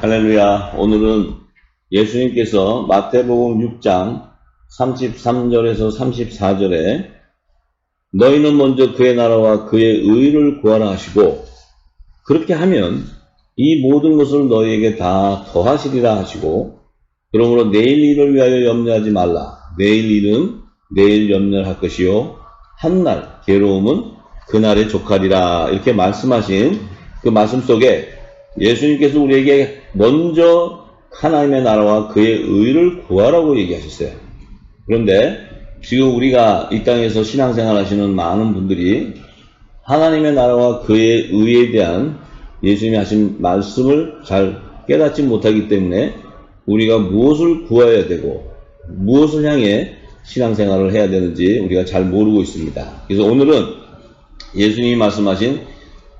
할렐루야. 오늘은 예수님께서 마태복음 6장 33절에서 34절에 너희는 먼저 그의 나라와 그의 의를 구하라 하시고 그렇게 하면 이 모든 것을 너희에게 다 더하시리라 하시고 그러므로 내일 일을 위하여 염려하지 말라. 내일 일은 내일 염려할 것이요 한날 괴로움은 그날에 족하리라. 이렇게 말씀하신 그 말씀 속에 예수님께서 우리에게 먼저 하나님의 나라와 그의 의를 구하라고 얘기하셨어요. 그런데 지금 우리가 이 땅에서 신앙생활 하시는 많은 분들이 하나님의 나라와 그의 의에 대한 예수님이 하신 말씀을 잘 깨닫지 못하기 때문에 우리가 무엇을 구해야 되고 무엇을 향해 신앙생활을 해야 되는지 우리가 잘 모르고 있습니다. 그래서 오늘은 예수님이 말씀하신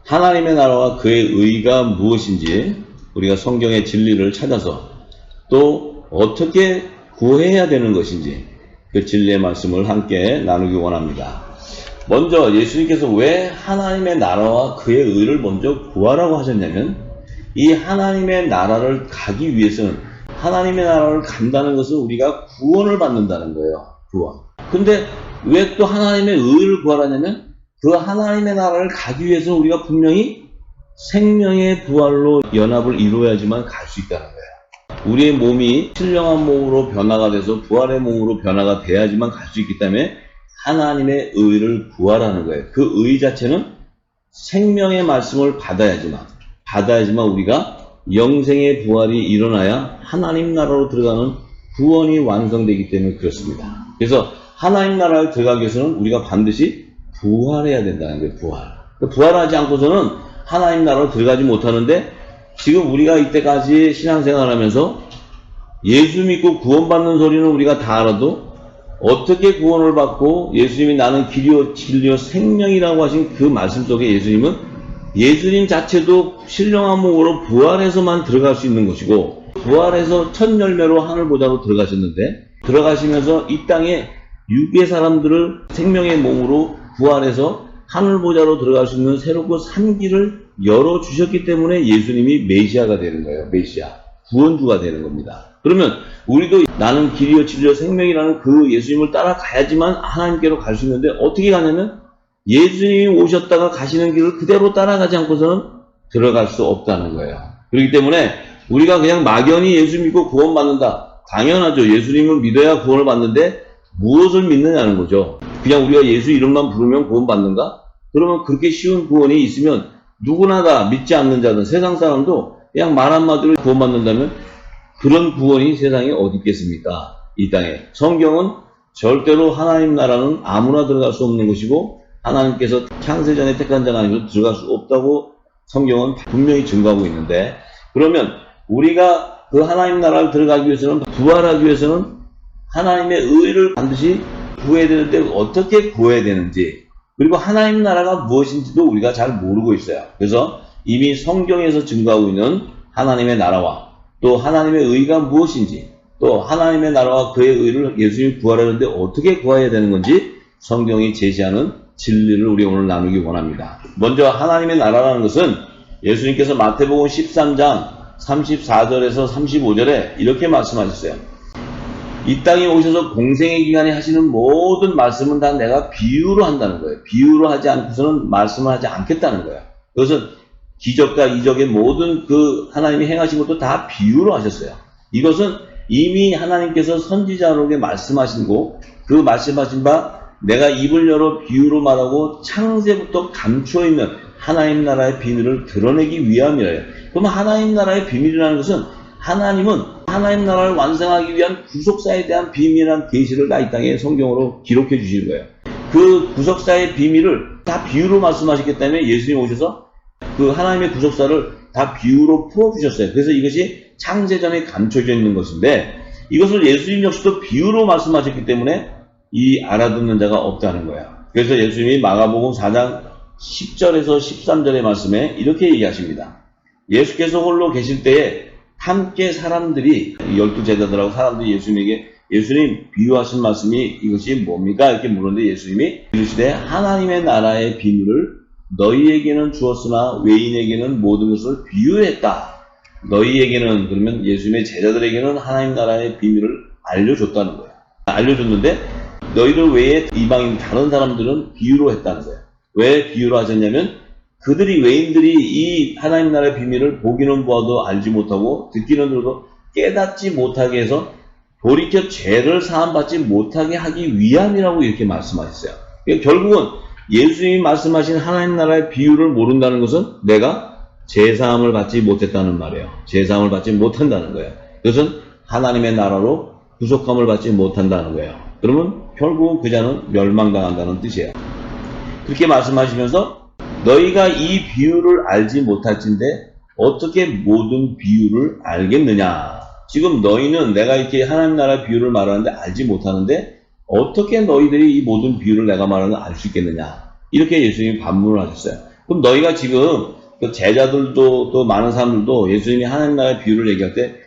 하나님의 나라와 그의 의가 무엇인지 우리가 성경의 진리를 찾아서 또 어떻게 구해야 되는 것인지 그 진리의 말씀을 함께 나누기 원합니다. 먼저 예수님께서 왜 하나님의 나라와 그의 의를 먼저 구하라고 하셨냐면 이 하나님의 나라를 가기 위해서는 하나님의 나라를 간다는 것은 우리가 구원을 받는다는 거예요. 구원. 근데 왜 또 하나님의 의를 구하라냐면 그 하나님의 나라를 가기 위해서 우리가 분명히 생명의 부활로 연합을 이루어야지만 갈 수 있다는 거예요. 우리의 몸이 신령한 몸으로 변화가 돼서 부활의 몸으로 변화가 돼야지만 갈 수 있기 때문에 하나님의 의를 구하라는 거예요. 그 의 자체는 생명의 말씀을 받아야지만 우리가 영생의 부활이 일어나야 하나님 나라로 들어가는 구원이 완성되기 때문에 그렇습니다. 그래서 하나님 나라를 들어가기 위해서는 우리가 반드시 부활해야 된다는 거예요. 부활하지 않고서는 하나님 나라로 들어가지 못하는데 지금 우리가 이때까지 신앙생활 하면서 예수 믿고 구원받는 소리는 우리가 다 알아도 어떻게 구원을 받고 예수님이 나는 길이요 진리요 생명이라고 하신 그 말씀 속에 예수님 자체도 신령한 몸으로 부활해서만 들어갈 수 있는 것이고 부활해서 첫 열매로 하늘보좌로 들어가셨는데 들어가시면서 이 땅에 육의 사람들을 생명의 몸으로 부활해서 하늘보좌로 들어갈 수 있는 새롭고 산 길을 열어주셨기 때문에 예수님이 메시아가 되는 거예요. 메시아. 구원주가 되는 겁니다. 그러면 우리도 나는 길이요 진리요 생명이라는 그 예수님을 따라가야지만 하나님께로 갈 수 있는데 어떻게 가냐면 예수님이 오셨다가 가시는 길을 그대로 따라가지 않고서는 들어갈 수 없다는 거예요. 그렇기 때문에 우리가 그냥 막연히 예수 믿고 구원받는다. 당연하죠. 예수님을 믿어야 구원을 받는데 무엇을 믿느냐는 거죠. 그냥 우리가 예수 이름만 부르면 구원받는가? 그러면 그렇게 쉬운 구원이 있으면 누구나 다 믿지 않는 자든 세상 사람도 그냥 말 한마디로 구원받는다면 그런 구원이 세상에 어디 있겠습니까? 이 땅에. 성경은 절대로 하나님 나라는 아무나 들어갈 수 없는 것이고 하나님께서 창세전에 택한 자가 아니고 들어갈 수 없다고 성경은 분명히 증거하고 있는데 그러면 우리가 그 하나님 나라를 들어가기 위해서는 부활하기 위해서는 하나님의 의를 반드시 구해야 되는데 어떻게 구해야 되는지 그리고 하나님 나라가 무엇인지도 우리가 잘 모르고 있어요. 그래서 이미 성경에서 증거하고 있는 하나님의 나라와 또 하나님의 의가 무엇인지 또 하나님의 나라와 그의 의를 예수님이 구하려는데 어떻게 구해야 되는 건지 성경이 제시하는 진리를 우리 오늘 나누기 원합니다. 먼저 하나님의 나라라는 것은 예수님께서 마태복음 13장 34절에서 35절에 이렇게 말씀하셨어요. 이 땅에 오셔서 공생의 기간에 하시는 모든 말씀은 다 내가 비유로 한다는 거예요. 비유로 하지 않고서는 말씀을 하지 않겠다는 거예요. 그것은 기적과 이적의 모든 그 하나님이 행하신 것도 다 비유로 하셨어요. 이것은 이미 하나님께서 선지자로게 말씀하신 그 말씀하신 바 내가 입을 열어 비유로 말하고 창세부터 감추어 있는 하나님 나라의 비밀을 드러내기 위함이에요. 그럼 하나님 나라의 비밀이라는 것은 하나님은 하나님 나라를 완성하기 위한 구속사에 대한 비밀이라는 계시를 다 이 땅에 성경으로 기록해 주시는 거예요. 그 구속사의 비밀을 다 비유로 말씀하셨기 때문에 예수님이 오셔서 그 하나님의 구속사를 다 비유로 풀어주셨어요. 그래서 이것이 창세전에 감춰져 있는 것인데 이것을 예수님 역시도 비유로 말씀하셨기 때문에 이 알아듣는 자가 없다는 거예요. 그래서 예수님이 마가복음 4장 10절에서 13절의 말씀에 이렇게 얘기하십니다. 예수께서 홀로 계실 때에 함께 사람들이 12제자들하고 사람들이 예수님에게 예수님 비유하신 말씀이 이것이 뭡니까? 이렇게 물었는데 예수님이 이르시되 하나님의 나라의 비밀을 너희에게는 주었으나 외인에게는 모든 것을 비유했다. 너희에게는, 그러면 예수님의 제자들에게는 하나님 나라의 비밀을 알려줬다는 거예요. 알려줬는데 너희들 외에 이방인 다른 사람들은 비유로 했다는 거예요. 왜 비유로 하셨냐면 그들이, 외인들이 이 하나님 나라의 비밀을 보기는 보아도 알지 못하고 듣기는 들어도 깨닫지 못하게 해서 돌이켜 죄를 사함받지 못하게 하기 위함이라고 이렇게 말씀하셨어요. 그러니까 결국은 예수님이 말씀하신 하나님 나라의 비유를 모른다는 것은 내가 죄사함을 받지 못했다는 말이에요. 죄사함을 받지 못한다는 거예요. 그것은 하나님의 나라로 구속함을 받지 못한다는 거예요. 그러면 결국 그 자는 멸망당한다는 뜻이에요. 그렇게 말씀하시면서 너희가 이 비유를 알지 못할진데 어떻게 모든 비유를 알겠느냐. 지금 너희는 내가 이렇게 하나님 나라 비유를 말하는데 알지 못하는데 어떻게 너희들이 이 모든 비유를 내가 말하는 걸 알 수 있겠느냐. 이렇게 예수님이 반문을 하셨어요. 그럼 너희가 지금 그 제자들도 또 많은 사람들도 예수님이 하나님 나라의 비유를 얘기할 때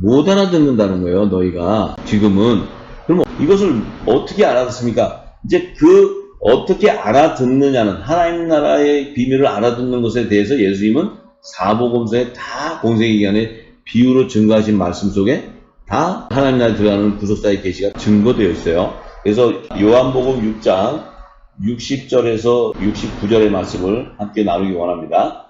못 알아듣는다는 거예요. 너희가 지금은. 그럼 이것을 어떻게 알아듣습니까? 이제 그 어떻게 알아듣느냐는, 하나님 나라의 비밀을 알아듣는 것에 대해서 예수님은 사복음서에 다 공생애기간에 비유로 증거하신 말씀 속에 다 하나님 나라에 들어가는 구속사의 계시가 증거되어 있어요. 그래서 요한복음 6장 60절에서 69절의 말씀을 함께 나누기 원합니다.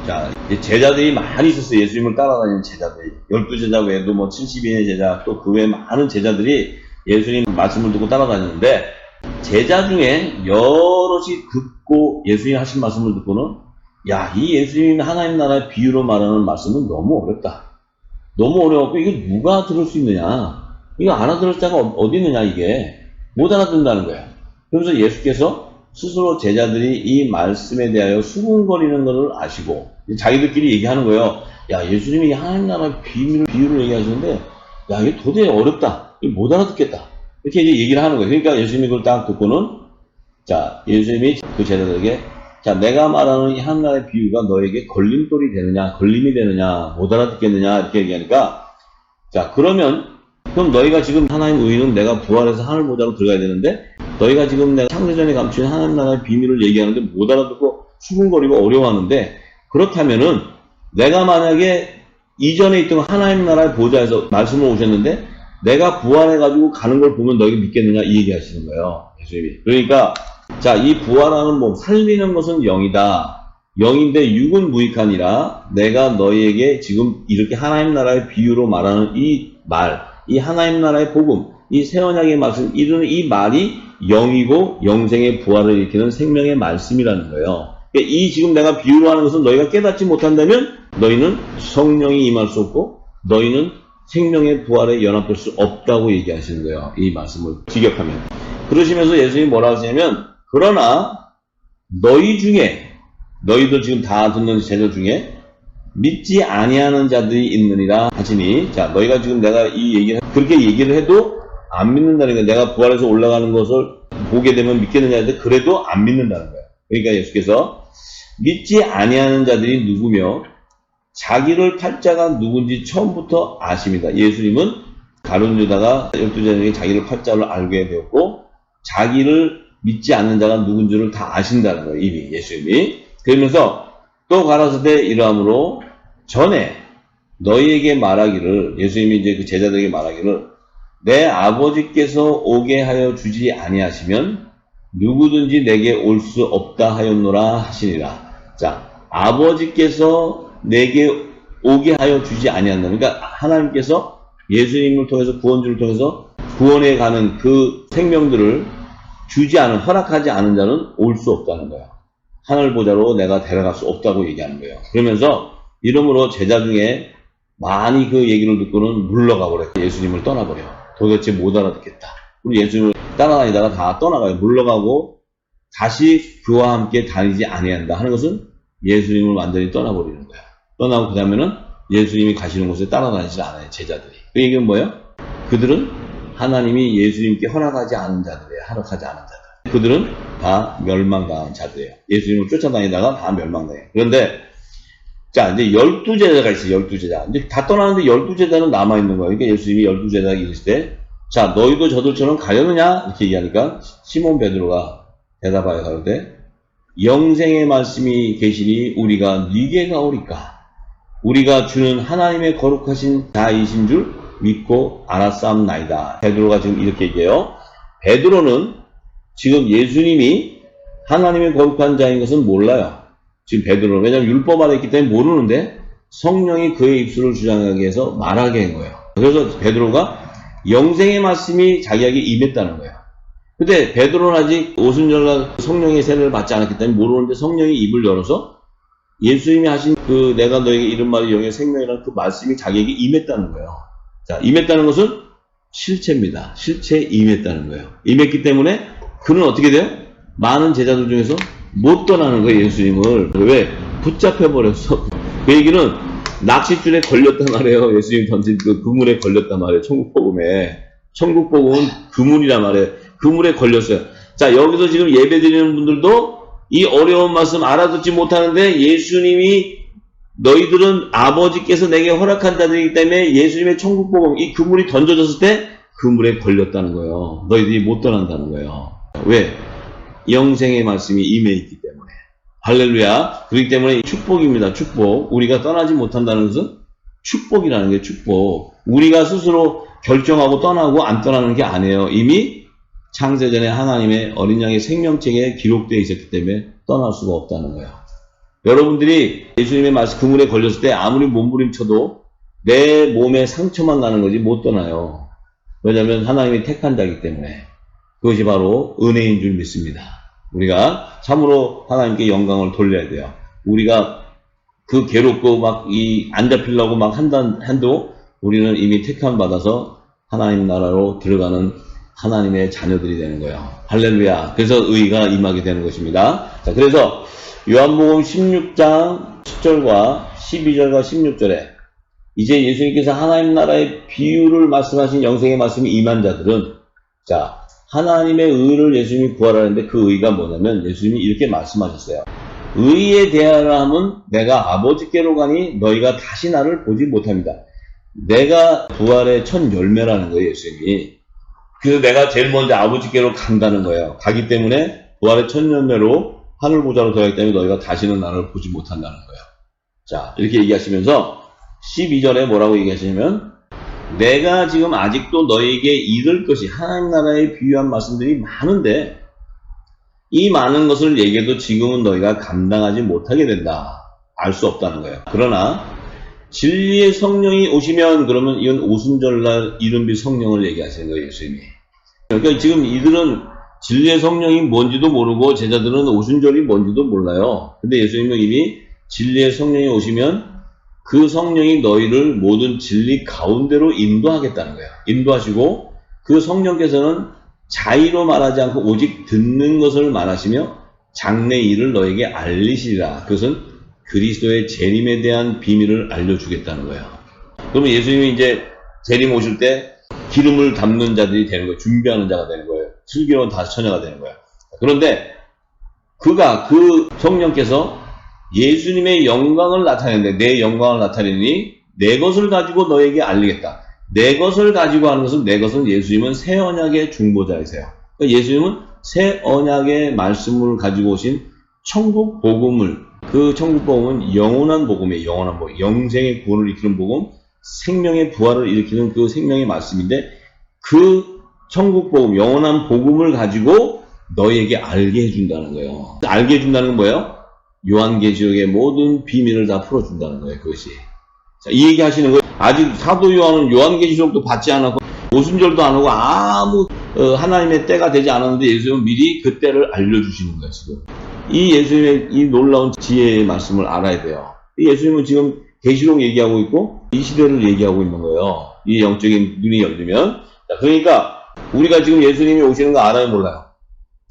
자, 이제 제자들이 많이 있었어요. 예수님을 따라다니는 제자들이. 12제자 외에도 뭐 70인의 제자, 또 그 외에 많은 제자들이 예수님 말씀을 듣고 따라다니는데, 제자 중에 여럿이 듣고 예수님 하신 말씀을 듣고는, 야, 이 예수님 하나님 나라의 비유로 말하는 말씀은 너무 어렵다. 너무 어려웠고 이거 누가 들을 수 있느냐. 이거 알아들을 자가 어디 있느냐. 이게 못 알아듣는다는 거예요. 그래서 예수께서 스스로 제자들이 이 말씀에 대하여 수군거리는 것을 아시고 자기들끼리 얘기하는 거예요. 야, 예수님이 하나님 나라의 비유를 얘기하시는데 야, 이게 도저히 어렵다. 이거 못 알아듣겠다. 이렇게 이제 얘기를 하는 거예요. 그러니까 예수님이 그걸 딱 듣고는, 자, 예수님이 그 제자들에게, 자, 내가 말하는 이 하나님 나라의 비유가 너에게 걸림돌이 되느냐, 걸림이 되느냐, 못 알아듣겠느냐, 이렇게 얘기하니까, 자, 그럼 너희가 지금 하나님 의는 내가 부활해서 하늘 보좌로 들어가야 되는데, 너희가 지금 내가 창세전에 감춘 하나님 나라의 비밀을 얘기하는데 못 알아듣고 수군거리고 어려워하는데, 그렇다면은 내가 만약에 이전에 있던 하나님 나라의 보좌에서 말씀을 오셨는데 내가 부활해가지고 가는 걸 보면 너희가 믿겠느냐, 이 얘기 하시는 거예요. 예수님이. 그러니까 자, 이 부활하는 몸, 살리는 것은 영이다. 영인데 육은 무익하니라. 내가 너희에게 지금 이렇게 하나님 나라의 비유로 말하는 이 말, 이 하나님 나라의 복음, 이 새 언약의 말씀, 이르는 이 말이 영이고 영생의 부활을 일으키는 생명의 말씀이라는 거예요. 그러니까 이 지금 내가 비유로 하는 것은 너희가 깨닫지 못한다면 너희는 성령이 임할 수 없고 너희는 생명의 부활에 연합될 수 없다고 얘기하시는 거예요. 이 말씀을 직역하면. 그러시면서 예수님이 뭐라 하시냐면, 그러나 너희 중에, 너희들 지금 다 듣는 제자 중에 믿지 아니하는 자들이 있느니라 하시니, 자, 너희가 지금 내가 그렇게 얘기를 해도 안 믿는다는 거예요. 내가 부활해서 올라가는 것을 보게 되면 믿겠느냐 했는데 그래도 안 믿는다는 거예요. 그러니까 예수께서 믿지 아니하는 자들이 누구며 자기를 팔 자가 누군지 처음부터 아십니다. 예수님은 가룟 유다가 12제자에게 자기를 팔 자를 알게 되었고 자기를 믿지 않는 자가 누군지를 다 아신다는 거예요. 이미 예수님이. 그러면서 또 가라사대 이러함으로 전에 너희에게 말하기를, 예수님이 이제 그 제자들에게 말하기를, 내 아버지께서 오게 하여 주지 아니하시면 누구든지 내게 올 수 없다 하였노라 하시니라. 자, 아버지께서 내게 오게 하여 주지 아니한다. 그러니까 하나님께서 예수님을 통해서, 구원주를 통해서 구원에 가는 그 생명들을 주지 않은, 허락하지 않은 자는 올 수 없다는 거예요. 하늘 보좌로 내가 데려갈 수 없다고 얘기하는 거예요. 그러면서 이러므로 제자 중에 많이 그 얘기를 듣고는 물러가 버렸고 예수님을 떠나버려. 도대체 못 알아듣겠다. 우리 예수님을 따라다니다가 다 떠나가요. 물러가고 다시 그와 함께 다니지 아니한다 하는 것은 예수님을 완전히 떠나버리는 거야. 떠나고 그 다음에는 예수님이 가시는 곳에 따라다니지 않아요. 제자들이. 그 얘기는 뭐예요? 그들은 하나님이 예수님께 허락하지 않은 자들이에요. 허락하지 않은 자들. 그들은 다 멸망당한 자들이에요. 예수님을 쫓아다니다가 다 멸망당해요. 그런데 자, 이제 12제자가 있어요. 12제자. 이제 다 떠나는데 12제자는 남아있는 거예요. 그러니까 예수님이 12제자에게 이르실 때, 자, 너희도 저들처럼 가려느냐? 이렇게 얘기하니까 시몬 베드로가 대답하여 가로되 영생의 말씀이 계시니 우리가 네게 가오리까? 우리가 주는 하나님의 거룩하신 자이신 줄 믿고 알았사옵나이다. 베드로가 지금 이렇게 얘기해요. 베드로는 지금 예수님이 하나님의 거룩한 자인 것은 몰라요. 지금 베드로는. 왜냐하면 율법 아래 있기 때문에 모르는데 성령이 그의 입술을 주장하게 해서 말하게 한 거예요. 그래서 베드로가 영생의 말씀이 자기에게 임했다는 거예요. 근데 베드로는 아직 오순절날 성령의 세례를 받지 않았기 때문에 모르는데 성령이 입을 열어서 예수님이 하신 그 내가 너에게 이른 말이 영의 생명이라는 그 말씀이 자기에게 임했다는 거예요. 자, 임했다는 것은 실체입니다. 실체에 임했다는 거예요. 임했기 때문에 그는 어떻게 돼요? 많은 제자들 중에서 못 떠나는 거예요, 예수님을. 왜? 붙잡혀버렸어. 그 얘기는 낚싯줄에 걸렸단 말이에요. 예수님 던진 그 그물에 걸렸단 말이에요. 천국복음에. 천국복음은 그물이란 말이에요. 그물에 걸렸어요. 자, 여기서 지금 예배 드리는 분들도 이 어려운 말씀 알아듣지 못하는데 예수님이 너희들은 아버지께서 내게 허락한 자들이기 때문에 예수님의 천국복음, 이 그물이 던져졌을 때 그물에 걸렸다는 거예요. 너희들이 못 떠난다는 거예요. 왜? 영생의 말씀이 임해 있기 때문에. 할렐루야. 그렇기 때문에 축복입니다. 축복. 우리가 떠나지 못한다는 것은 축복이라는 게 축복. 우리가 스스로 결정하고 떠나고 안 떠나는 게 아니에요. 이미 창세전에 하나님의 어린 양의 생명책에 기록되어 있었기 때문에 떠날 수가 없다는 거예요. 여러분들이 예수님의 말씀 그물에 걸렸을 때 아무리 몸부림쳐도 내 몸에 상처만 나는 거지 못 떠나요. 왜냐하면 하나님이 택한 자이기 때문에. 그것이 바로 은혜인 줄 믿습니다. 우리가 참으로 하나님께 영광을 돌려야 돼요. 우리가 그 괴롭고 막 안 잡히려고 막 한도 우리는 이미 택함 받아서 하나님 나라로 들어가는 하나님의 자녀들이 되는 거예요. 할렐루야. 그래서 의가 임하게 되는 것입니다. 자, 그래서 요한복음 16장 10절과 12절과 16절에 이제 예수님께서 하나님 나라의 비유를 말씀하신 영생의 말씀이 임한 자들은 자, 하나님의 의를 예수님이 구하라는데 그 의가 뭐냐면 예수님이 이렇게 말씀하셨어요. 의에 대하라 함은 내가 아버지께로 가니 너희가 다시 나를 보지 못합니다. 내가 부활의 첫 열매라는 거예요, 예수님이. 그래서 내가 제일 먼저 아버지께로 간다는 거예요. 가기 때문에 부활의 첫 열매로 하늘 보좌로 들어가기 때문에 너희가 다시는 나를 보지 못한다는 거예요. 자, 이렇게 얘기하시면서 12절에 뭐라고 얘기하시냐면 내가 지금 아직도 너희에게 이를 것이 하나님 나라에 비유한 말씀들이 많은데 이 많은 것을 얘기해도 지금은 너희가 감당하지 못하게 된다. 알 수 없다는 거예요. 그러나 진리의 성령이 오시면 그러면 이건 오순절날 이른비 성령을 얘기하시는 거예요, 예수님이. 그러니까 지금 이들은 진리의 성령이 뭔지도 모르고 제자들은 오순절이 뭔지도 몰라요. 근데 예수님은 이미 진리의 성령이 오시면 그 성령이 너희를 모든 진리 가운데로 인도하겠다는 거예요. 인도하시고 그 성령께서는 자의로 말하지 않고 오직 듣는 것을 말하시며 장래 일을 너에게 알리시리라. 그것은 그리스도의 재림에 대한 비밀을 알려주겠다는 거예요. 그러면 예수님이 이제 재림 오실 때 기름을 담는 자들이 되는 거예요. 준비하는 자가 되는 거예요. 슬기로운 다섯 처녀가 되는 거예요. 그런데 그 성령께서 예수님의 영광을 나타내는데 내 영광을 나타내니 내 것을 가지고 너에게 알리겠다. 내 것을 가지고 하는 것은 내 것은 예수님은 새 언약의 중보자이세요. 그러니까 예수님은 새 언약의 말씀을 가지고 오신 천국 복음을 그 천국 복음은 영원한 복음이에요. 영원한 복음. 영생의 구원을 일으키는 복음, 생명의 부활을 일으키는 그 생명의 말씀인데 그 천국 복음, 영원한 복음을 가지고 너희에게 알게 해준다는 거예요. 알게 해준다는 건 뭐예요? 요한계시록의 모든 비밀을 다 풀어준다는 거예요. 그것이. 자, 이 얘기 하시는 거예요. 아직 사도 요한은 요한계시록도 받지 않았고 오순절도 안 하고 아무 하나님의 때가 되지 않았는데 예수님은 미리 그 때를 알려주시는 거예요. 지금. 이 예수님의 이 놀라운 지혜의 말씀을 알아야 돼요. 이 예수님은 지금 계시록 얘기하고 있고 이 시대를 얘기하고 있는 거예요. 이 영적인 눈이 열리면. 자, 그러니까 우리가 지금 예수님이 오시는 거 알아요, 몰라요?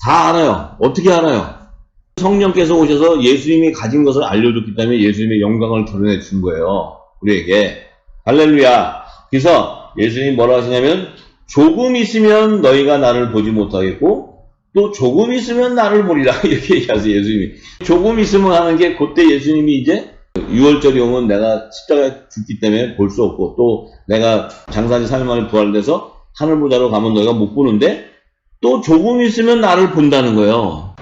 다 알아요. 어떻게 알아요? 성령께서 오셔서 예수님이 가진 것을 알려줬기 때문에 예수님의 영광을 드러내 준 거예요. 우리에게. 할렐루야. 그래서 예수님이 뭐라고 하시냐면 조금 있으면 너희가 나를 보지 못하겠고 또 조금 있으면 나를 보리라. 이렇게 얘기하세요, 예수님이. 조금 있으면 하는 게 그때 예수님이 이제 6월절이 오면 내가 십자가에 죽기 때문에 볼 수 없고 또 내가 장사지 3일 만에 부활돼서 하늘보좌로 가면 너희가 못 보는데 또 조금 있으면 나를 본다는 거예요.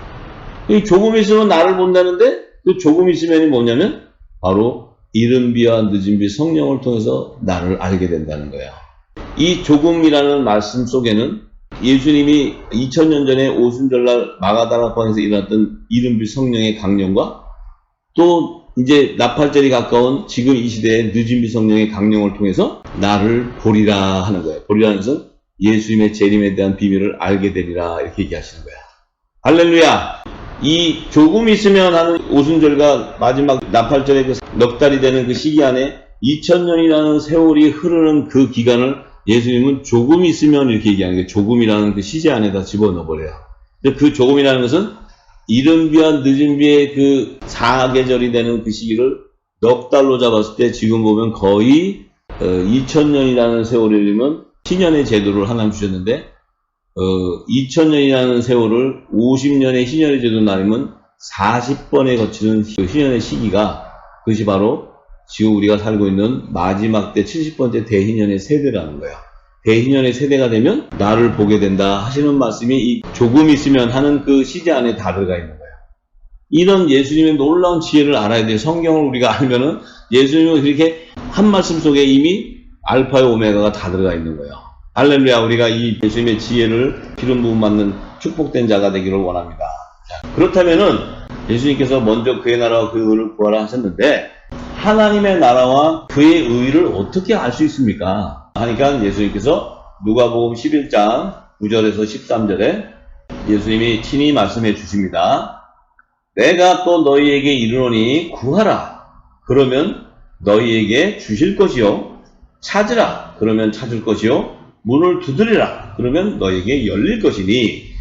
조금 있으면 나를 본다는데 그 조금 있으면이 뭐냐면 바로 이른 비와 늦은 비 성령을 통해서 나를 알게 된다는 거예요. 이 조금이라는 말씀 속에는 예수님이 2000년 전에 오순절날 마가다락방에서 일어났던 이른 비 성령의 강령과 또 이제 나팔절이 가까운 지금 이 시대의 늦은 비 성령의 강령을 통해서 나를 보리라 하는 거예요. 보리라는 것은 예수님의 재림에 대한 비밀을 알게 되리라 이렇게 얘기하시는 거야. 할렐루야! 이 조금 있으면 하는 오순절과 마지막 나팔절의 그 넉 달이 되는 그 시기 안에 2000년이라는 세월이 흐르는 그 기간을 예수님은 조금 있으면 이렇게 얘기하는 게 조금이라는 그 시제 안에다 집어넣어버려요. 그 조금이라는 것은 이른 비와 늦은 비의 그 사계절이 되는 그 시기를 넉 달로 잡았을 때 지금 보면 거의 2000년이라는 세월이면 신년의 제도를 하나님 주셨는데 2000년이라는 세월을 50년의 신년의 제도 나누면 40번에 거치는 그 신년의 시기가 그것이 바로 지금 우리가 살고 있는 마지막 때 70번째 대희년의 세대라는 거예요. 대희년의 세대가 되면 나를 보게 된다 하시는 말씀이 이 조금 있으면 하는 그 시제 안에 다 들어가 있는 거예요. 이런 예수님의 놀라운 지혜를 알아야 돼요. 성경을 우리가 알면은 예수님은 그렇게 한 말씀 속에 이미 알파와 오메가가 다 들어가 있는 거예요. 할렐루야. 우리가 이 예수님의 지혜를 기름 부음 받는 축복된 자가 되기를 원합니다. 자, 그렇다면은 예수님께서 먼저 그의 나라와 그의 의를 구하라 하셨는데 하나님의 나라와 그의 의를 어떻게 알 수 있습니까? 하니까 예수님께서 누가복음 11장 9절에서 13절에 예수님이 친히 말씀해 주십니다. 내가 또 너희에게 이르노니 구하라. 그러면 너희에게 주실 것이요. 찾으라. 그러면 찾을 것이요. 문을 두드리라. 그러면 너희에게 열릴 것이니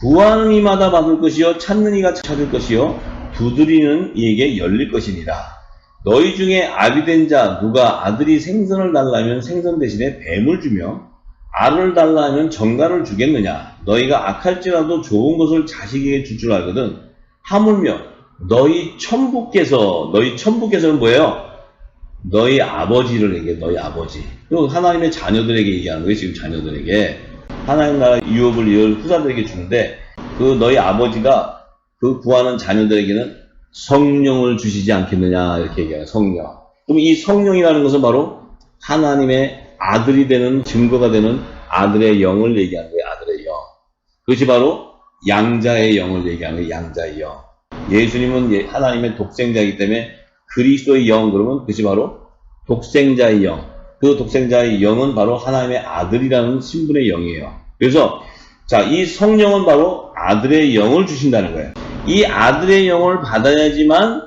구하는 이마다 받을 것이요. 찾는 이가 찾을 것이요. 두드리는 이에게 열릴 것이니라. 너희 중에 아비된 자 누가 아들이 생선을 달라면 생선 대신에 뱀을 주며 알을 달라면 정갈을 주겠느냐. 너희가 악할지라도 좋은 것을 자식에게 줄 줄 알거든. 하물며 너희 천부께서는 뭐예요? 너희 아버지를 얘기해. 너희 아버지. 또 하나님의 자녀들에게 얘기하는 거예요. 지금 자녀들에게. 하나님 나라 유업을 이을 후사들에게 주는데 그 너희 아버지가 그 구하는 자녀들에게는 성령을 주시지 않겠느냐 이렇게 얘기해요. 성령. 그럼 이 성령이라는 것은 바로 하나님의 아들이 되는 증거가 되는 아들의 영을 얘기하는 거예요. 아들의 영. 그것이 바로 양자의 영을 얘기하는 거예요. 양자의 영. 예수님은 하나님의 독생자이기 때문에 그리스도의 영 그러면 그것이 바로 독생자의 영. 그 독생자의 영은 바로 하나님의 아들이라는 신분의 영이에요. 그래서 자, 이 성령은 바로 아들의 영을 주신다는 거예요. 이 아들의 영을 받아야지만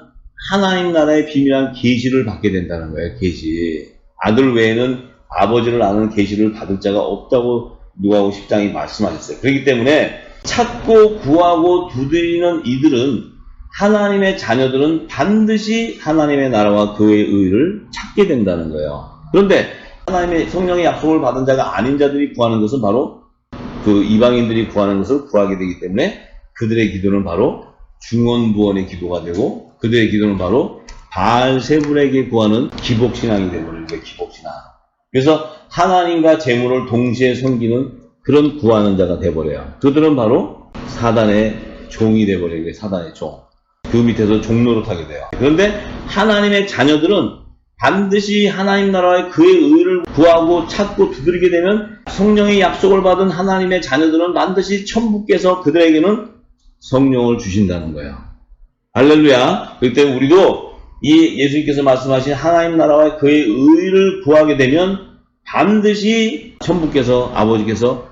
하나님 나라의 비밀한 계시를 받게 된다는 거예요. 계시. 아들 외에는 아버지를 아는 계시를 받을 자가 없다고 누가복음 10장이 말씀하셨어요. 그렇기 때문에 찾고 구하고 두드리는 이들은 하나님의 자녀들은 반드시 하나님의 나라와 그의 의를 찾게 된다는 거예요. 그런데 하나님의 성령의 약속을 받은 자가 아닌 자들이 구하는 것은 바로 그 이방인들이 구하는 것을 구하게 되기 때문에 그들의 기도는 바로 중언부언의 기도가 되고 그들의 기도는 바로 바알세불에게 구하는 기복신앙이 되버리는 거예요. 기복신앙. 그래서 하나님과 재물을 동시에 섬기는 그런 구하는 자가 되버려요. 그들은 바로 사단의 종이 되버리는 거예요. 사단의 종. 그 밑에서 종노릇하게 돼요. 그런데 하나님의 자녀들은 반드시 하나님 나라의 그의 의를 구하고 찾고 두드리게 되면 성령의 약속을 받은 하나님의 자녀들은 반드시 천부께서 그들에게는 성령을 주신다는 거예요. 할렐루야. 그렇기 때문에 우리도 이 예수님께서 말씀하신 하나님 나라와 그의 의를 구하게 되면 반드시 천부께서 아버지께서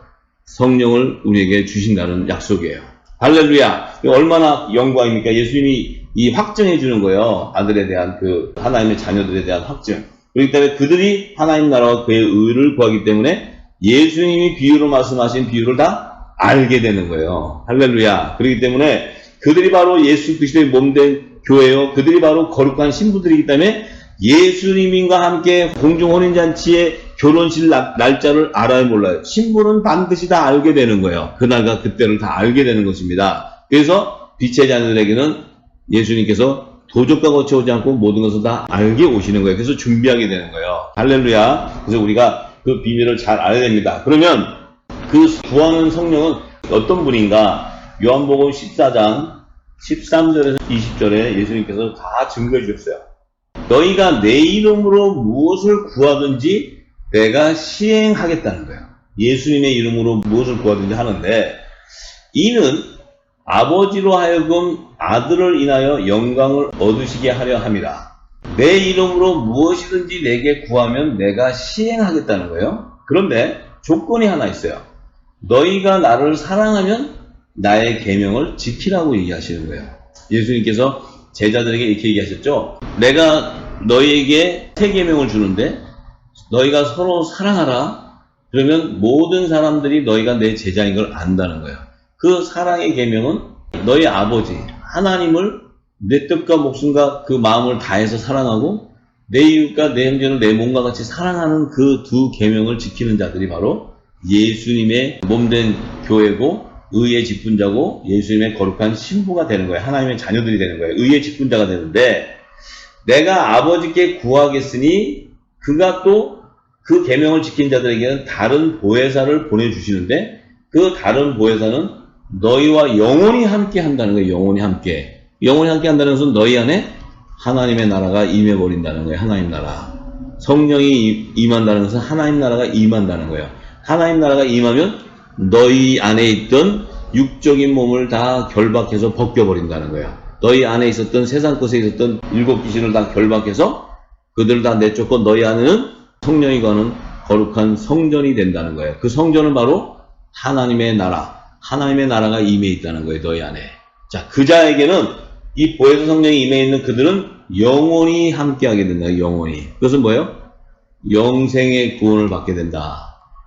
성령을 우리에게 주신다는 약속이에요. 할렐루야. 얼마나 영광입니까? 예수님이 이 확증해 주는 거예요. 아들에 대한 그 하나님의 자녀들에 대한 확증. 그렇기 때문에 그들이 하나님 나라와 그의 의를 구하기 때문에 예수님이 비유로 말씀하신 비유를 다 알게 되는 거예요. 할렐루야. 그렇기 때문에 그들이 바로 예수 그리스도의 몸된 교회요. 그들이 바로 거룩한 신부들이기 때문에 예수님과 함께 공중혼인잔치의 결혼식 날짜를 알아야 몰라요. 신부는 반드시 다 알게 되는 거예요. 그날과 그때를 다 알게 되는 것입니다. 그래서 빛의 자녀들에게는 예수님께서 도적과 거쳐오지 않고 모든 것을 다 알게 오시는 거예요. 그래서 준비하게 되는 거예요. 할렐루야. 그래서 우리가 그 비밀을 잘 알아야 됩니다. 그러면 그 구하는 성령은 어떤 분인가? 요한복음 14장 13절에서 20절에 예수님께서 다 증거해 주셨어요. 너희가 내 이름으로 무엇을 구하든지 내가 시행하겠다는 거예요. 예수님의 이름으로 무엇을 구하든지 하는데, 이는 아버지로 하여금 아들을 인하여 영광을 얻으시게 하려 함이라. 내 이름으로 무엇이든지 내게 구하면 내가 시행하겠다는 거예요. 그런데 조건이 하나 있어요. 너희가 나를 사랑하면 나의 계명을 지키라고 얘기하시는 거예요. 예수님께서 제자들에게 이렇게 얘기하셨죠. 내가 너희에게 새 계명을 주는데 너희가 서로 사랑하라. 그러면 모든 사람들이 너희가 내 제자인 걸 안다는 거예요. 그 사랑의 계명은 너희 아버지 하나님을 내 뜻과 목숨과 그 마음을 다해서 사랑하고 내 이웃과 내 형제를 내 몸과 같이 사랑하는 그 두 계명을 지키는 자들이 바로 예수님의 몸된 교회고 의의 직분자고 예수님의 거룩한 신부가 되는 거예요. 하나님의 자녀들이 되는 거예요. 의의 직분자가 되는데, 내가 아버지께 구하겠으니 그가 또 그 계명을 지킨 자들에게는 다른 보혜사를 보내주시는데, 그 다른 보혜사는 너희와 영원히 함께 한다는 거예요. 영원히 함께. 영원히 함께 한다는 것은 너희 안에 하나님의 나라가 임해버린다는 거예요. 하나님 나라. 성령이 임한다는 것은 하나님 나라가 임한다는 거예요. 하나님 나라가 임하면 너희 안에 있던 육적인 몸을 다 결박해서 벗겨버린다는 거예요. 너희 안에 있었던 세상 것에 있었던 일곱 귀신을 다 결박해서 그들을 다 내쫓고 너희 안에는 성령이 거하는 거룩한 성전이 된다는 거예요. 그 성전은 바로 하나님의 나라, 하나님의 나라가 임해 있다는 거예요. 너희 안에. 자, 그 자에게는 이 보혜사 성령이 임해 있는 그들은 영원히 함께하게 된다. 영원히. 그것은 뭐예요? 영생의 구원을 받게 된다.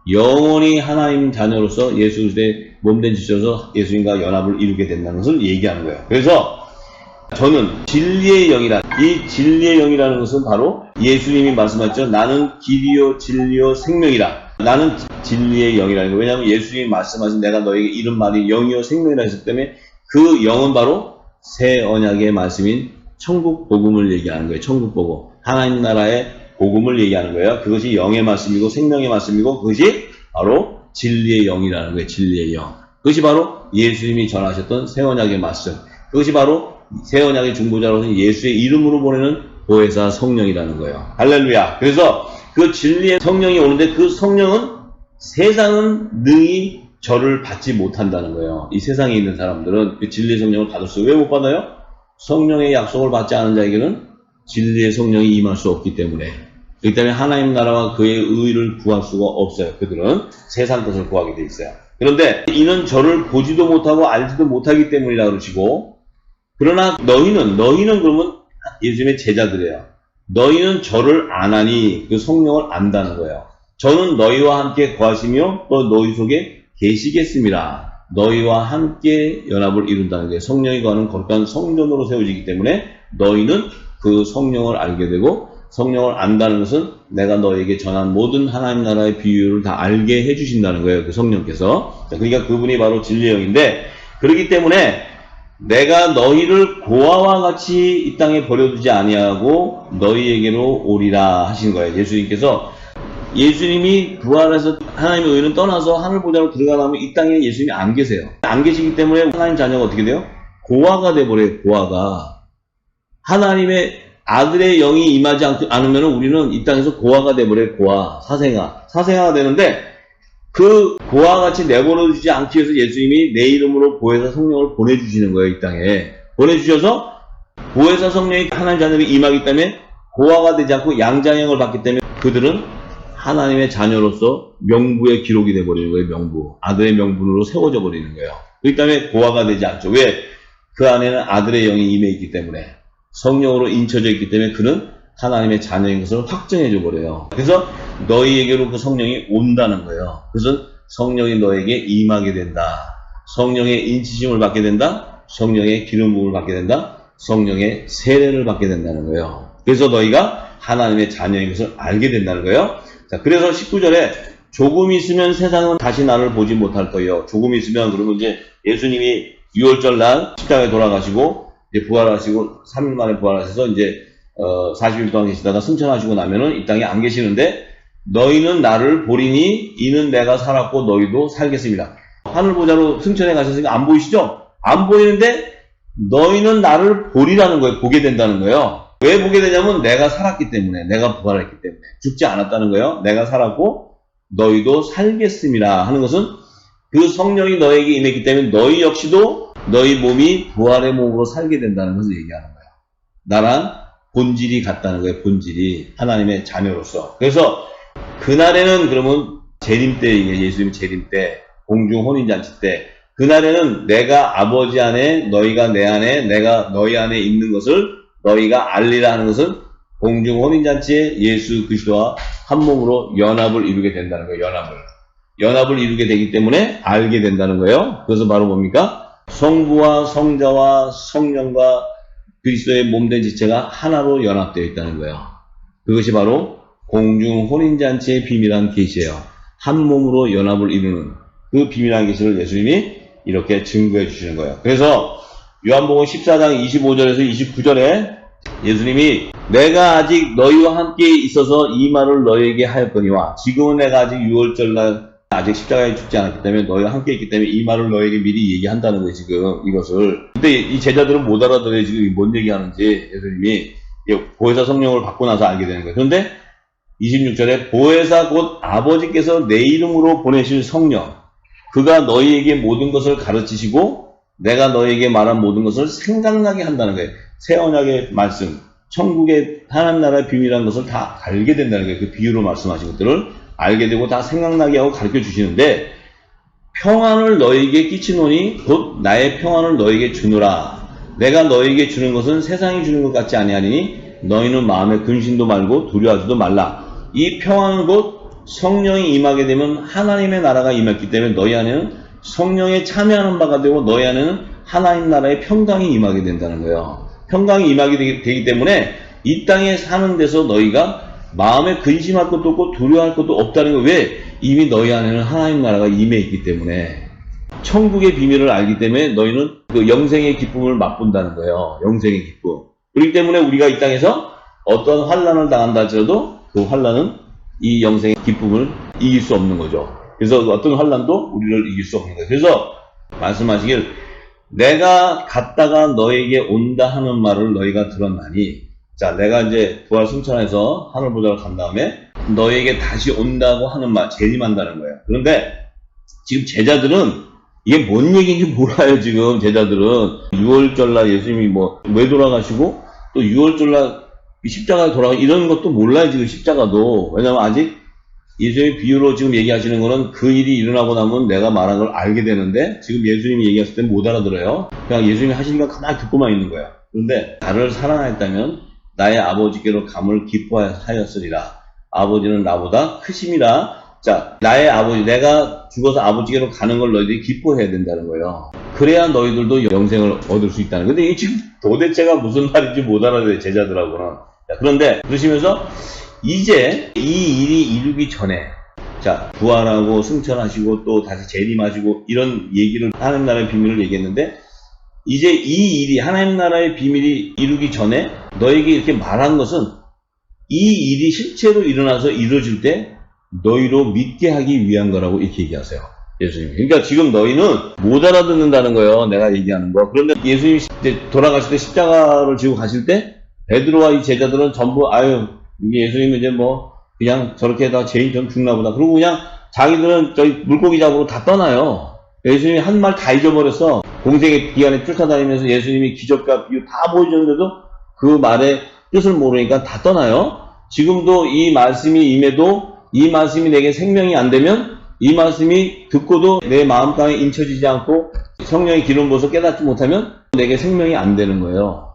영원히 하나님 자녀로서 예수 그리스도의 몸된 지체로서 예수님과 연합을 이루게 된다는 것을 얘기하는 거예요. 그래서 저는 진리의 영이라, 이 진리의 영이라는 것은 바로 예수님이 말씀하셨죠. 나는 길이요 진리요 생명이라. 나는 진리의 영이라는 거예요. 왜냐하면 예수님이 말씀하신 내가 너에게 이른 말이 영이요 생명이라 했기 때문에 그 영은 바로 새 언약의 말씀인 천국 복음을 얘기하는 거예요. 천국 복음. 하나님 나라의 복음을 얘기하는 거예요. 그것이 영의 말씀이고 생명의 말씀이고 그것이 바로 진리의 영이라는 거예요. 진리의 영. 그것이 바로 예수님이 전하셨던 새 언약의 말씀. 그것이 바로 새 언약의 중보자로서 예수의 이름으로 보내는 보혜사 성령이라는 거예요. 할렐루야. 그래서 그 진리의 성령이 오는데 그 성령은 세상은 능히 저를 받지 못한다는 거예요. 이 세상에 있는 사람들은 그 진리의 성령을 받을 수, 왜 못 받아요? 성령의 약속을 받지 않은 자에게는 진리의 성령이 임할 수 없기 때문에. 그렇기 때문에 하나님 나라와 그의 의를 구할 수가 없어요. 그들은 세상 것을 구하게 돼 있어요. 그런데 이는 저를 보지도 못하고 알지도 못하기 때문이라 그러시고, 그러나 너희는 그러면 예수님의 제자들이에요. 너희는 저를 아나니 그 성령을 안다는 거예요. 저는 너희와 함께 거하시며 또 너희 속에 계시겠습니다. 너희와 함께 연합을 이룬다는 게 성령이 거하는 거룩한 성전으로 세워지기 때문에 너희는 그 성령을 알게 되고, 성령을 안다는 것은 내가 너에게 전한 모든 하나님 나라의 비유를 다 알게 해주신다는 거예요. 그 성령께서. 그러니까 그분이 바로 진리의 영인데, 그렇기 때문에 내가 너희를 고아와 같이 이 땅에 버려두지 아니하고 너희에게로 오리라 하신 거예요. 예수님께서. 예수님이 부활해서 하나님의 의는 떠나서 하늘 보좌로 들어가려면 이 땅에 예수님이 안 계세요. 안 계시기 때문에 하나님 자녀가 어떻게 돼요? 고아가 돼버려요. 고아가. 하나님의 아들의 영이 임하지 않으면 우리는 이 땅에서 고아가 돼버려요. 고아. 사생아가 되는데, 그 고아같이 내버려두지 않기 위해서 예수님이 내 이름으로 보혜사 성령을 보내주시는 거예요. 이 땅에. 보내주셔서 보혜사 성령이 하나님 자녀에게 임하기 때문에 고아가 되지 않고 양자형을 받기 때문에 그들은 하나님의 자녀로서 명부의 기록이 돼버리는 거예요. 명부. 아들의 명분으로 세워져 버리는 거예요. 그렇기 때문에 고아가 되지 않죠. 왜? 그 안에는 아들의 영이 임해 있기 때문에, 성령으로 인쳐져 있기 때문에 그는 하나님의 자녀인 것을 확정해줘 버려요. 그래서 너희에게로 그 성령이 온다는 거예요. 그래서 성령이 너에게 임하게 된다. 성령의 인치심을 받게 된다. 성령의 기름 부음을 받게 된다. 성령의 세례를 받게 된다는 거예요. 그래서 너희가 하나님의 자녀인 것을 알게 된다는 거예요. 자, 그래서 19절에 조금 있으면 세상은 다시 나를 보지 못할 거예요. 조금 있으면, 그러면 이제 예수님이 6월절 날 십자가에 돌아가시고 이제 부활하시고 3일 만에 부활하셔서 이제 40일 동안 계시다가 승천하시고 나면은 이 땅에 안 계시는데, 너희는 나를 보리니 이는 내가 살았고 너희도 살겠습니다. 하늘 보좌로 승천해 가셨으니까 안 보이시죠? 안 보이는데 너희는 나를 보리라는 거예요. 보게 된다는 거예요. 왜 보게 되냐면 내가 살았기 때문에, 내가 부활했기 때문에. 죽지 않았다는 거예요. 내가 살았고 너희도 살겠음이라 하는 것은 그 성령이 너에게 임했기 때문에 너희 역시도 너희 몸이 부활의 몸으로 살게 된다는 것을 얘기하는 거예요. 나랑 본질이 같다는 거예요. 본질이 하나님의 자녀로서. 그래서 그날에는 그러면 재림 때, 예수님 재림 때, 공중 혼인잔치 때, 그날에는 내가 아버지 안에, 너희가 내 안에, 내가 너희 안에 있는 것을 너희가 알리라 하는 것은 공중 혼인잔치에 예수 그리스도와 한 몸으로 연합을 이루게 된다는 거예요. 연합을 이루게 되기 때문에 알게 된다는 거예요. 그래서 바로 뭡니까? 성부와 성자와 성령과 그리스도의 몸된 지체가 하나로 연합되어 있다는 거예요. 그것이 바로 공중 혼인잔치의 비밀한 계시예요. 한 몸으로 연합을 이루는 그 비밀한 계시를 예수님이 이렇게 증거해 주시는 거예요. 그래서 요한복음 14장 25절에서 29절에 예수님이 내가 아직 너희와 함께 있어서 이 말을 너희에게 하였거니와 지금은 내가 아직 6월절날 아직 십자가에 죽지 않았기 때문에 너희와 함께 있기 때문에 이 말을 너희에게 미리 얘기한다는 거예요. 지금 이것을. 근데 이 제자들은 못 알아들어요. 지금 뭔 얘기하는지. 예수님이 보혜사 성령을 받고 나서 알게 되는 거예요. 그런데 26절에 보혜사 곧 아버지께서 내 이름으로 보내실 성령 그가 너희에게 모든 것을 가르치시고 내가 너희에게 말한 모든 것을 생각나게 한다는 거예요. 새 언약의 말씀, 천국의 하나님 나라의 비밀이라는 것을 다 알게 된다는 거예요. 그 비유로 말씀하신 것들을 알게 되고 다 생각나게 하고 가르쳐 주시는데 평안을 너희에게 끼치노니 곧 나의 평안을 너희에게 주노라. 내가 너희에게 주는 것은 세상이 주는 것 같지 아니하니 너희는 마음에 근심도 말고 두려워하지도 말라. 이 평안은 곧 성령이 임하게 되면 하나님의 나라가 임했기 때문에 너희 안에는 성령에 참여하는 바가 되고 너희 안에는 하나님 나라의 평강이 임하게 된다는 거예요. 평강이 임하게 되기 때문에 이 땅에 사는 데서 너희가 마음에 근심할 것도 없고 두려워할 것도 없다는 거예요. 왜? 이미 너희 안에는 하나님 나라가 임해 있기 때문에 천국의 비밀을 알기 때문에 너희는 그 영생의 기쁨을 맛본다는 거예요. 영생의 기쁨. 그렇기 때문에 우리가 이 땅에서 어떤 환난을 당한다 할지라도 그 환난은 이 영생의 기쁨을 이길 수 없는 거죠. 그래서 어떤 환난도 우리를 이길 수 없는 거예요. 그래서 말씀하시길 내가 갔다가 너에게 온다 하는 말을 너희가 들었나니 자 내가 이제 부활 승천해서 하늘보좌를 간 다음에 너에게 다시 온다고 하는 말 재림한다는 거예요. 그런데 지금 제자들은 이게 뭔 얘기인지 몰라요. 지금 제자들은 6월절날 예수님이 왜 돌아가시고 또 6월절날 십자가에 돌아가 이런 것도 몰라요. 지금 십자가도. 왜냐면 아직 예수님의 비유로 지금 얘기하시는 거는 그 일이 일어나고 나면 내가 말한 걸 알게 되는데 지금 예수님이 얘기했을 때는 못 알아들어요. 그냥 예수님이 하시니까 가만히 듣고만 있는 거야. 그런데 나를 사랑하였다면 나의 아버지께로 감을 기뻐하였으리라. 아버지는 나보다 크심이라. 자, 나의 아버지, 내가 죽어서 아버지께로 가는 걸 너희들이 기뻐해야 된다는 거예요. 그래야 너희들도 영생을 얻을 수 있다는 거예요. 근데 이게 지금 도대체가 무슨 말인지 못 알아들어요. 제자들하고는. 자, 그런데 그러시면서 이제 이 일이 이루기 전에 자 부활하고 승천하시고 또 다시 재림하시고 이런 얘기를 하나님 나라의 비밀을 얘기했는데 이제 이 일이 하나님 나라의 비밀이 이루기 전에 너에게 이렇게 말한 것은 이 일이 실체로 일어나서 이루어질 때 너희로 믿게 하기 위한 거라고 이렇게 얘기하세요. 예수님이. 그러니까 지금 너희는 못 알아듣는다는 거예요. 내가 얘기하는 거. 그런데 예수님이 이제 돌아가실 때 십자가를 지고 가실 때 베드로와 이 제자들은 전부 예수님은 이제 그냥 저렇게 다 죄인 좀 죽나 보다. 그리고 그냥 자기들은 저희 물고기 잡으러 다 떠나요. 예수님이 한 말 다 잊어버렸어. 공생의 기간에 쫓아다니면서 예수님이 기적과 비유 다 보여줬는데도 그 말의 뜻을 모르니까 다 떠나요. 지금도 이 말씀이 임해도 이 말씀이 내게 생명이 안 되면 이 말씀이 듣고도 내 마음가에 인쳐지지 않고 성령의 기름 부어서 깨닫지 못하면 내게 생명이 안 되는 거예요.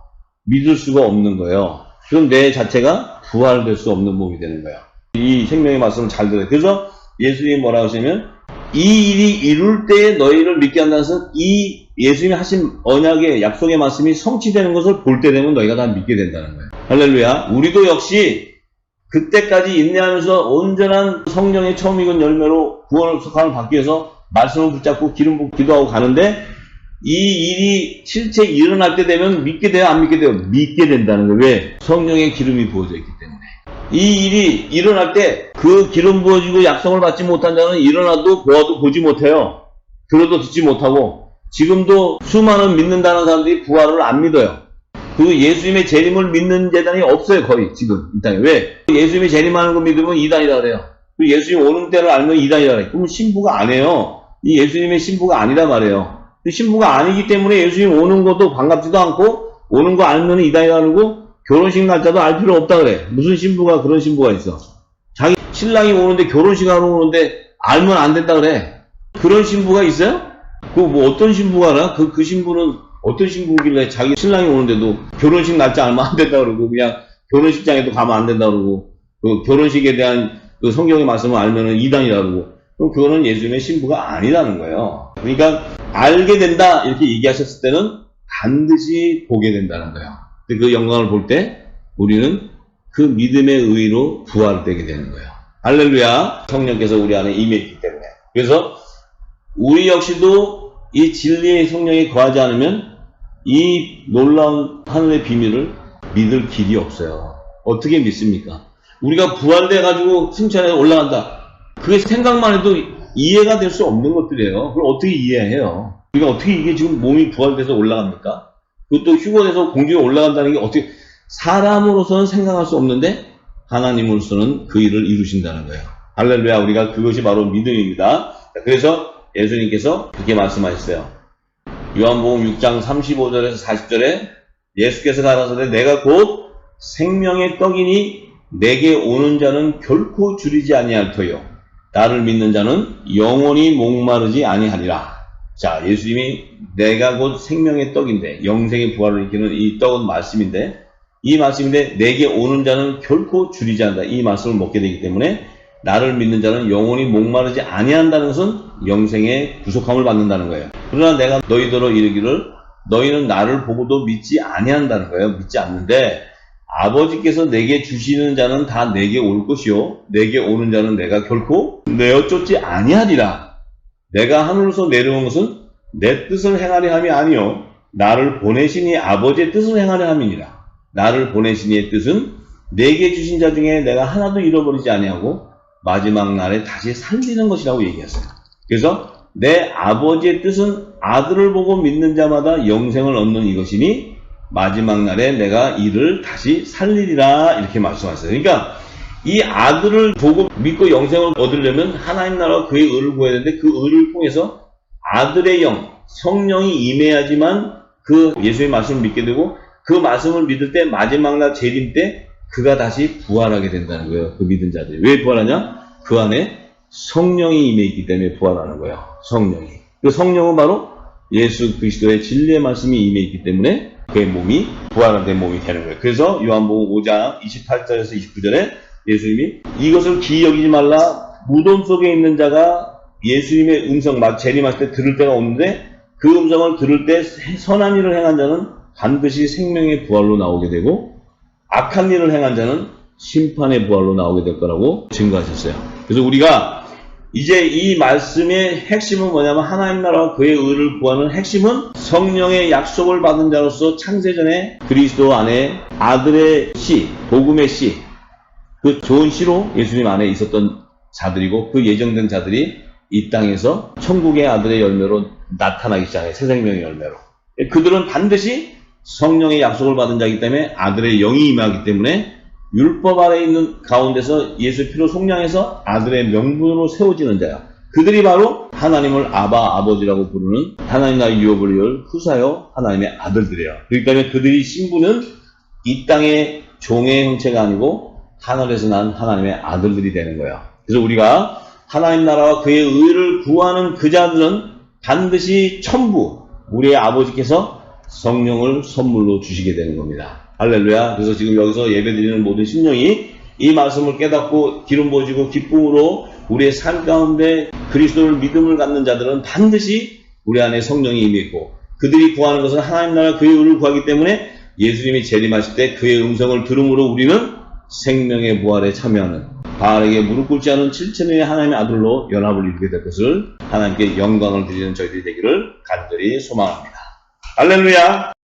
믿을 수가 없는 거예요. 그럼 내 자체가 부활될 수 없는 몸이 되는 거야. 이 생명의 말씀을 잘 들어요. 그래서 예수님이 뭐라고 하시냐면 이 일이 이룰 때에 너희를 믿게 한다는 것은 이 예수님이 하신 언약의 약속의 말씀이 성취되는 것을 볼 때 되면 너희가 다 믿게 된다는 거예요. 할렐루야. 우리도 역시 그때까지 인내하면서 온전한 성령의 처음 익은 열매로 구원을 속함을 받기 위해서 말씀을 붙잡고 기름 붓고 기도하고 가는데 이 일이 실제 일어날 때 되면 믿게 돼요? 안 믿게 돼요? 믿게 된다는 거예요. 왜? 성령의 기름이 부어져 있기 때문에. 이 일이 일어날 때 그 기름 부어지고 약속을 받지 못한 자는 일어나도 보아도 보지 못해요. 들어도 듣지 못하고 지금도 수많은 믿는다는 사람들이 부활을 안 믿어요. 그 예수님의 재림을 믿는 재단이 없어요, 거의, 지금, 이 땅에. 왜? 예수님의 재림하는 거 믿으면 이단이라 그래요. 그 예수님 오는 때를 알면 이단이라 그래요. 그러면 신부가 아니에요. 이 예수님의 신부가 아니란 말이에요. 신부가 아니기 때문에 예수님 오는 것도 반갑지도 않고, 오는 거 알면 이단이라 그러고, 결혼식 날짜도 알 필요 없다 그래. 무슨 신부가 그런 신부가 있어. 자기 신랑이 오는데 결혼식 하러 오는데 알면 안 된다 그래. 그런 신부가 있어요? 그 뭐 어떤 신부가 알아? 그 신부는 어떤 신부길래 자기 신랑이 오는데도 결혼식 날짜 알면 안 된다 그러고, 그냥 결혼식장에도 가면 안 된다 그러고, 그 결혼식에 대한 그 성경의 말씀을 알면은 이단이라 그러고, 그럼 그거는 예수님의 신부가 아니라는 거예요. 그러니까 알게 된다 이렇게 얘기하셨을 때는 반드시 보게 된다는 거예요. 그 영광을 볼 때 우리는 그 믿음의 의로 부활되게 되는 거예요. 할렐루야. 성령께서 우리 안에 임했기 때문에. 그래서 우리 역시도 이 진리의 성령이 거하지 않으면 이 놀라운 하늘의 비밀을 믿을 길이 없어요. 어떻게 믿습니까? 우리가 부활돼가지고 승천에 올라간다. 그게 생각만 해도 이해가 될 수 없는 것들이에요. 그럼 어떻게 이해해요? 우리가 어떻게 이게 지금 몸이 부활돼서 올라갑니까? 그것도 휴거돼서 공중에 올라간다는 게 어떻게, 사람으로서는 생각할 수 없는데 하나님으로서는 그 일을 이루신다는 거예요. 할렐루야. 우리가 그것이 바로 믿음입니다. 그래서 예수님께서 그렇게 말씀하셨어요. 요한복음 6장 35절에서 40절에 예수께서 가라사대 내가 곧 생명의 떡이니 내게 오는 자는 결코 줄이지 아니할 터요 나를 믿는 자는 영원히 목마르지 아니하리라. 자, 예수님이 내가 곧 생명의 떡인데, 영생의 부활을 일으키는 이 떡은 말씀인데, 이 말씀인데 내게 오는 자는 결코 줄이지 않는다. 이 말씀을 먹게 되기 때문에 나를 믿는 자는 영원히 목마르지 아니한다는 것은 영생의 구속함을 받는다는 거예요. 그러나 내가 너희더러 이르기를 너희는 나를 보고도 믿지 아니한다는 거예요. 믿지 않는데 아버지께서 내게 주시는 자는 다 내게 올 것이요 내게 오는 자는 내가 결코 내어 쫓지 아니하리라. 내가 하늘로서 내려온 것은 내 뜻을 행하려 함이 아니요 나를 보내신 이 아버지의 뜻을 행하려 함이니라. 나를 보내신 이의 뜻은 내게 주신 자 중에 내가 하나도 잃어버리지 아니하고 마지막 날에 다시 살리는 것이라고 얘기했어요. 그래서 내 아버지의 뜻은 아들을 보고 믿는 자마다 영생을 얻는 이것이니 마지막 날에 내가 이를 다시 살리리라 이렇게 말씀하셨어요. 그러니까 이 아들을 보고 믿고 영생을 얻으려면 하나님 나라와 그의 의를 구해야 되는데 그 의를 통해서 아들의 영, 성령이 임해야지만 그 예수의 말씀을 믿게 되고 그 말씀을 믿을 때 마지막 날 재림 때 그가 다시 부활하게 된다는 거예요. 그 믿은 자들이. 왜 부활하냐? 그 안에 성령이 임해 있기 때문에 부활하는 거예요. 성령이. 그 성령은 바로 예수 그리스도의 진리의 말씀이 임해 있기 때문에 그의 몸이 부활된 몸이 되는 거예요. 그래서 요한복음 5장 28절에서 29절에 예수님이 이것을 기이 여기지 말라. 무덤 속에 있는 자가 예수님의 음성 재림하실 때 들을 때가 오는데 그 음성을 들을 때 선한 일을 행한 자는 반드시 생명의 부활로 나오게 되고 악한 일을 행한 자는 심판의 부활로 나오게 될 거라고 증거하셨어요. 그래서 우리가 이제 이 말씀의 핵심은 뭐냐면 하나님 나라와 그의 의를 구하는 핵심은 성령의 약속을 받은 자로서 창세전에 그리스도 안에 아들의 씨, 복음의 씨, 그 좋은 씨로 예수님 안에 있었던 자들이고 그 예정된 자들이 이 땅에서 천국의 아들의 열매로 나타나기 시작해요. 새 생명의 열매로. 그들은 반드시 성령의 약속을 받은 자이기 때문에 아들의 영이 임하기 때문에 율법 아래 있는 가운데서 예수 피로 속량해서 아들의 명분으로 세워지는 자야. 그들이 바로 하나님을 아바 아버지라고 부르는 하나님 나라의 유업을 이을 후사요 하나님의 아들들이에요. 그렇기 때문에 그들이 신부는 이 땅의 종의 형체가 아니고 하늘에서 난 하나님의 아들들이 되는 거예요. 그래서 우리가 하나님 나라와 그의 의를 구하는 그 자들은 반드시 천부 우리의 아버지께서 성령을 선물로 주시게 되는 겁니다. 할렐루야. 그래서 지금 여기서 예배드리는 모든 심령이 이 말씀을 깨닫고 기름 부어지고 기쁨으로 우리의 삶 가운데 그리스도를 믿음을 갖는 자들은 반드시 우리 안에 성령이 임했고 그들이 구하는 것은 하나님 나라 그의 의를 구하기 때문에 예수님이 재림하실 때 그의 음성을 들음으로 우리는 생명의 부활에 참여하는 바알에게 무릎 꿇지 않은 7천의 하나님의 아들로 연합을 이루게 될 것을 하나님께 영광을 드리는 저희들이 되기를 간절히 소망합니다. 할렐루야.